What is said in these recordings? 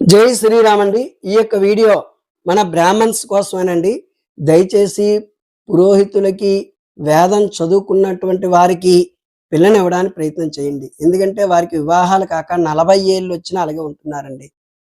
జై శ్రీరామ్ అండి. ఈ యొక్క వీడియో మన బ్రాహ్మణ్స్ కోసమేనండి. దయచేసి పురోహితులకి, వేదం చదువుకున్నటువంటి వారికి పిల్లని ఇవ్వడానికి ప్రయత్నం చేయండి. ఎందుకంటే వారికి వివాహాలు కాక 40 ఏళ్ళు వచ్చినా అలాగే ఉంటున్నారండి.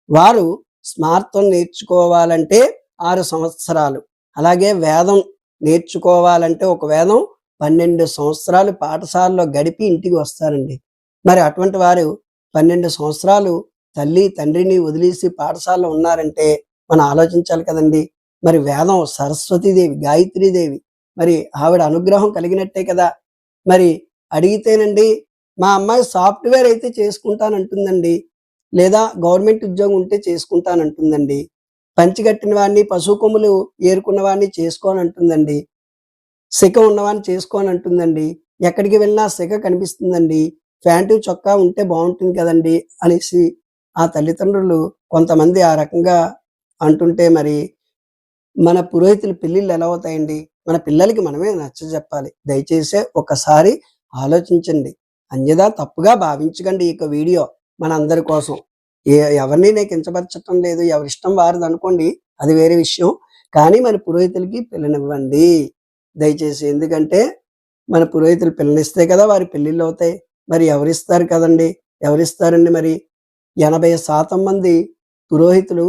వారు స్మార్థం నేర్చుకోవాలంటే 6 సంవత్సరాలు, అలాగే వేదం నేర్చుకోవాలంటే ఒక వేదం 12 సంవత్సరాలు పాఠశాలలో గడిపి ఇంటికి వస్తారండి. మరి అటువంటి వారు 12 సంవత్సరాలు తల్లి తండ్రిని వదిలేసి పాఠశాలలో ఉన్నారంటే మనం ఆలోచించాలి కదండి. మరి వేదం సరస్వతీదేవి, గాయత్రీదేవి, మరి ఆవిడ అనుగ్రహం కలిగినట్టే కదా. మరి అడిగితేనండి, మా అమ్మాయి సాఫ్ట్వేర్ అయితే చేసుకుంటానంటుందండి, లేదా గవర్నమెంట్ ఉద్యోగం ఉంటే చేసుకుంటానంటుందండి, పంచిగట్టిన వాడిని పశువు కొమ్ములు ఏరుకున్న వాడిని చేసుకోనంటుందండి, సిక ఉన్నవాడిని చేసుకోనంటుందండి, ఎక్కడికి వెళ్ళినా సిక కనిపిస్తుందండి, ప్యాంటు చొక్కా ఉంటే బాగుంటుంది కదండి అనేసి ఆ తల్లిదండ్రులు కొంతమంది ఆ రకంగా అంటుంటే మరి మన పురోహితుల పెళ్ళిళ్ళు ఎలా అవుతాయండి? మన పిల్లలకి మనమే నచ్చజెప్పాలి. దయచేసి ఒక్కసారి ఆలోచించండి. అన్యథా తప్పుగా భావించకండి. ఈ యొక్క వీడియో మనందరి కోసం. ఎవరిని నేను కించపరచటం లేదు. ఎవరిష్టం వారిదనుకోండి, అది వేరే విషయం. కానీ మన పురోహితులకి పిల్లనివ్వండి దయచేసి. ఎందుకంటే మన పురోహితులు పిల్లనిస్తే కదా వారి పెళ్ళిళ్ళు అవుతాయి. మరి ఎవరిస్తారు కదండి! ఎవరిస్తారండి మరి? 80% మంది పురోహితులు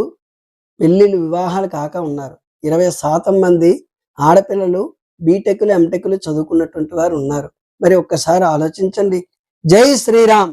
పెళ్ళిళ్ళు, వివాహాలు కాక ఉన్నారు. 20% మంది ఆడపిల్లలు బీటెక్‌లు, ఎంటెక్‌లు చదువుకున్నటువంటి వారు ఉన్నారు. మరి ఒక్కసారి ఆలోచించండి. జై శ్రీరామ్.